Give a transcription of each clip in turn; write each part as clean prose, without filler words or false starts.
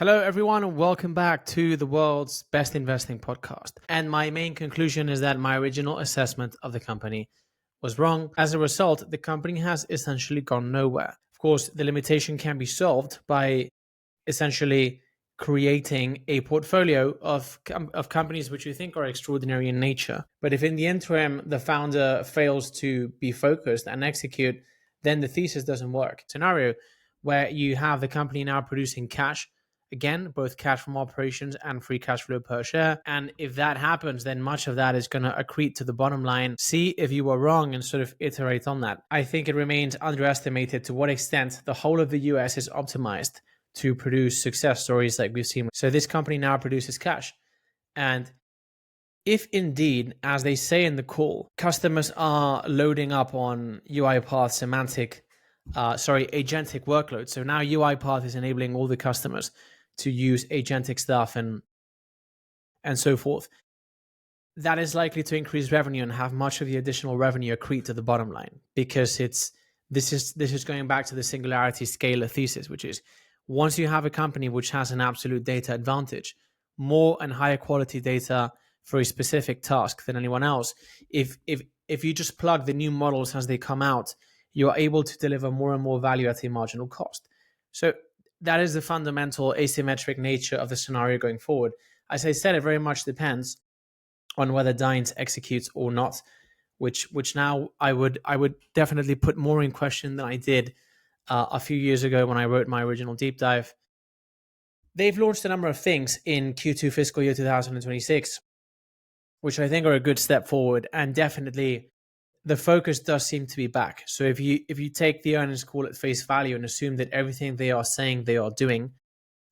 Hello, everyone, and welcome back to the world's best investing podcast. And my main conclusion is that my original assessment of the company was wrong. As a result, the company has essentially gone nowhere. Of course, the limitation can be solved by essentially creating a portfolio of companies which you think are extraordinary in nature. But if in the interim the founder fails to be focused and execute, then the thesis doesn't work. Scenario where you have the company now producing cash, again, both cash from operations and free cash flow per share. And if that happens, then much of that is going to accrete to the bottom line. See if you were wrong and sort of iterate on that. I think it remains underestimated to what extent the whole of the US is optimized to produce success stories like we've seen. So this company now produces cash. And if indeed, as they say in the call, customers are loading up on UiPath agentic workload. So now UiPath is enabling all the customers to use agentic stuff and so forth. That is likely to increase revenue and have much of the additional revenue accrete to the bottom line, because this is going back to the singularity scalar thesis, which is once you have a company which has an absolute data advantage, more and higher quality data for a specific task than anyone else, if you just plug the new models as they come out, you are able to deliver more and more value at a marginal cost. So that is the fundamental asymmetric nature of the scenario going forward. As I said, it very much depends on whether Dines executes or not, which now I would definitely put more in question than I did a few years ago when I wrote my original deep dive. They've launched a number of things in Q2 fiscal year 2026, which I think are a good step forward, and definitely the focus does seem to be back. So if you take the earnings call at face value and assume that everything they are saying they are doing,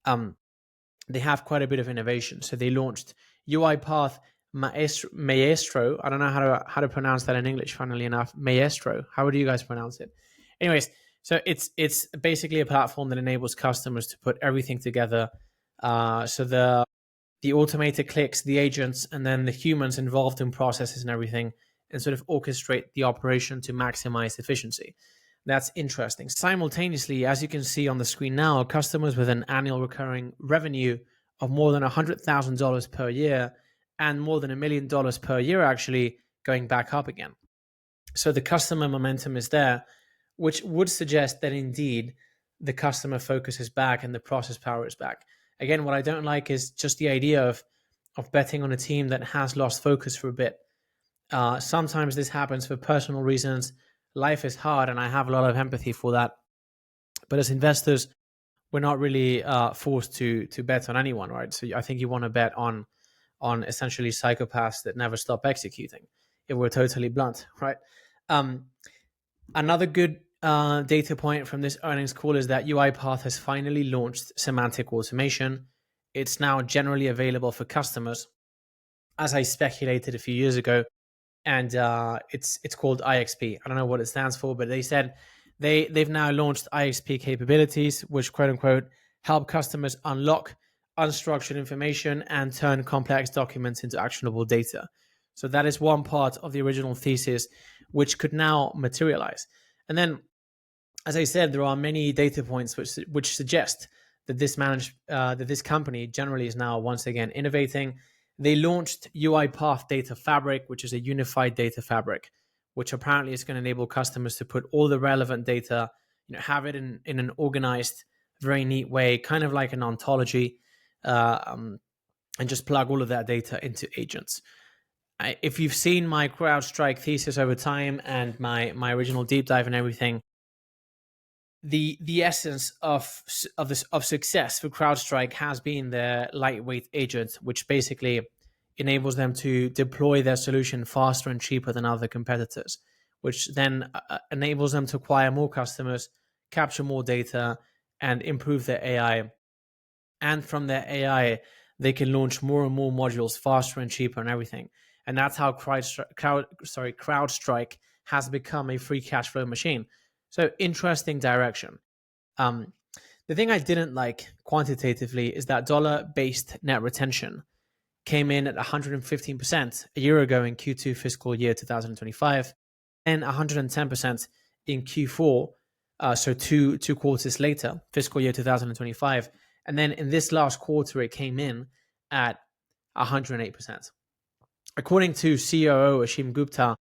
they have quite a bit of innovation. So they launched UiPath Maestro. I don't know how to pronounce that in English, funnily enough. Maestro. How would you guys pronounce it? Anyways, so it's basically a platform that enables customers to put everything together. So the automated clicks, the agents, and then the humans involved in processes and everything, and sort of orchestrate the operation to maximize efficiency. That's interesting. Simultaneously, as you can see on the screen now, customers with an annual recurring revenue of more than $100,000 per year and more than $1 million per year actually going back up again. So the customer momentum is there, which would suggest that indeed the customer focus is back and the process power is back. Again, what I don't like is just the idea of betting on a team that has lost focus for a bit. Sometimes this happens for personal reasons. Life is hard, and I have a lot of empathy for that. But as investors, we're not really forced to bet on anyone, right? So I think you want to bet on essentially psychopaths that never stop executing, if we're totally blunt, right? Another good data point from this earnings call is that UiPath has finally launched semantic automation. It's now generally available for customers, as I speculated a few years ago. And it's called IXP. I don't know what it stands for, but they said they've now launched IXP capabilities, which quote unquote help customers unlock unstructured information and turn complex documents into actionable data. So that is one part of the original thesis, which could now materialize. And then, as I said, there are many data points which suggest that this company generally is now once again innovating. They launched UiPath Data Fabric, which is a unified data fabric, which apparently is going to enable customers to put all the relevant data, have it in an organized, very neat way, kind of like an ontology, and just plug all of that data into agents. If you've seen my CrowdStrike thesis over time and my original deep dive and everything, the essence of success for CrowdStrike has been their lightweight agent, which basically enables them to deploy their solution faster and cheaper than other competitors, which then enables them to acquire more customers, capture more data, and improve their AI. And from their AI, they can launch more and more modules faster and cheaper and everything. And that's how CrowdStrike has become a free cash flow machine. So interesting direction. The thing I didn't like quantitatively is that dollar-based net retention came in at 115% a year ago in Q2 fiscal year 2025 and 110% in Q4, so two quarters later, fiscal year 2025. And then in this last quarter, it came in at 108%. According to COO Ashim Gupta,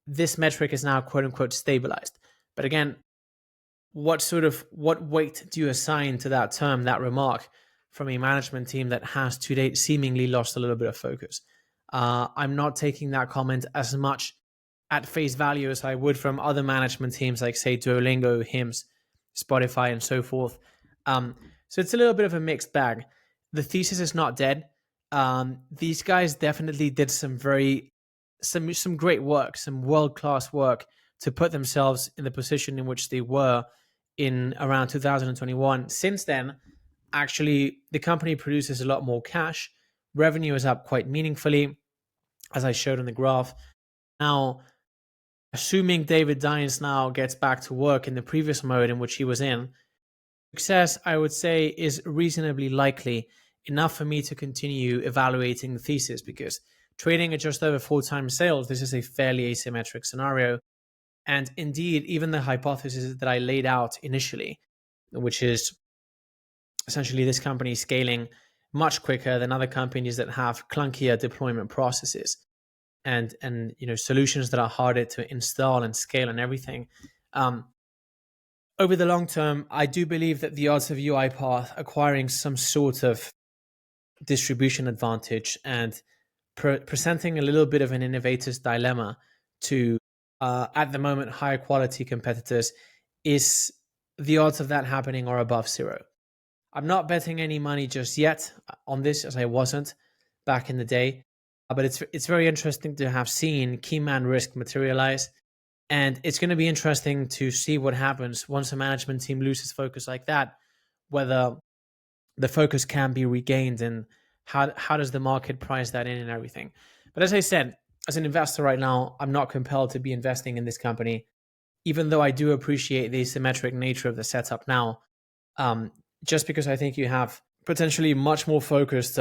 this metric is now quote unquote stabilized. But again, what weight do you assign to that term, that remark from a management team that has to date seemingly lost a little bit of focus? I'm not taking that comment as much at face value as I would from other management teams like, say, Duolingo, HIMS, Spotify, and so forth. So it's a little bit of a mixed bag. The thesis is not dead. These guys definitely did some great work, some world-class work to put themselves in the position in which they were in around 2021. Since then, actually, the company produces a lot more cash. Revenue is up quite meaningfully, as I showed on the graph. Now, assuming David Dines now gets back to work in the previous mode in which he was in, success, I would say, is reasonably likely, enough for me to continue evaluating the thesis, because trading at just over 4 times sales, this is a fairly asymmetric scenario. And indeed, even the hypothesis that I laid out initially, which is essentially this company scaling much quicker than other companies that have clunkier deployment processes and solutions that are harder to install and scale and everything. Over the long term, I do believe that the odds of UiPath acquiring some sort of distribution advantage and presenting a little bit of an innovator's dilemma to, at the moment, higher quality competitors, is the odds of that happening are above 0. I'm not betting any money just yet on this, as I wasn't back in the day, but it's very interesting to have seen key man risk materialize, and it's going to be interesting to see what happens once a management team loses focus like that, whether the focus can be regained and how does the market price that in and everything. But as I said, as an investor right now, I'm not compelled to be investing in this company, even though I do appreciate the symmetric nature of the setup now, just because I think you have potentially much more focused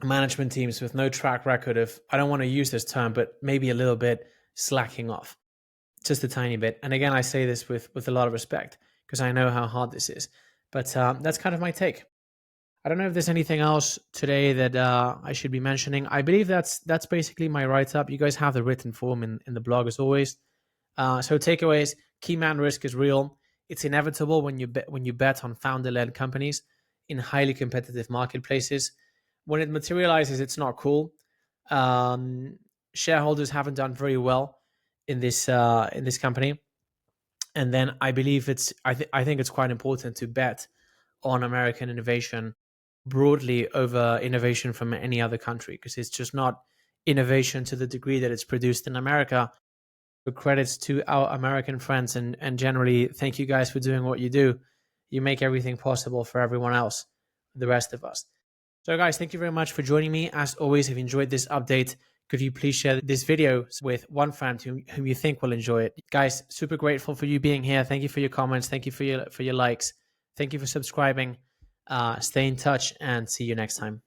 management teams with no track record of, I don't want to use this term, but maybe a little bit slacking off, just a tiny bit. And again, I say this with a lot of respect because I know how hard this is. But that's kind of my take. I don't know if there's anything else today that I should be mentioning. I believe that's basically my write-up. You guys have the written form in the blog as always. So takeaways: key man risk is real. It's inevitable when you bet on founder-led companies in highly competitive marketplaces. When it materializes, it's not cool. Shareholders haven't done very well in this company, and then I believe I think it's quite important to bet on American innovation broadly over innovation from any other country, because it's just not innovation to the degree that it's produced in America. So credits to our American friends, and generally thank you guys for doing what you do. You make everything possible for everyone else, the rest of us. So guys, thank you very much for joining me. As always, if you enjoyed this update, could you please share this video with one friend whom you think will enjoy it? Guys, super grateful for you being here. Thank you for your comments. Thank you for your likes. Thank you for subscribing. Stay in touch and see you next time.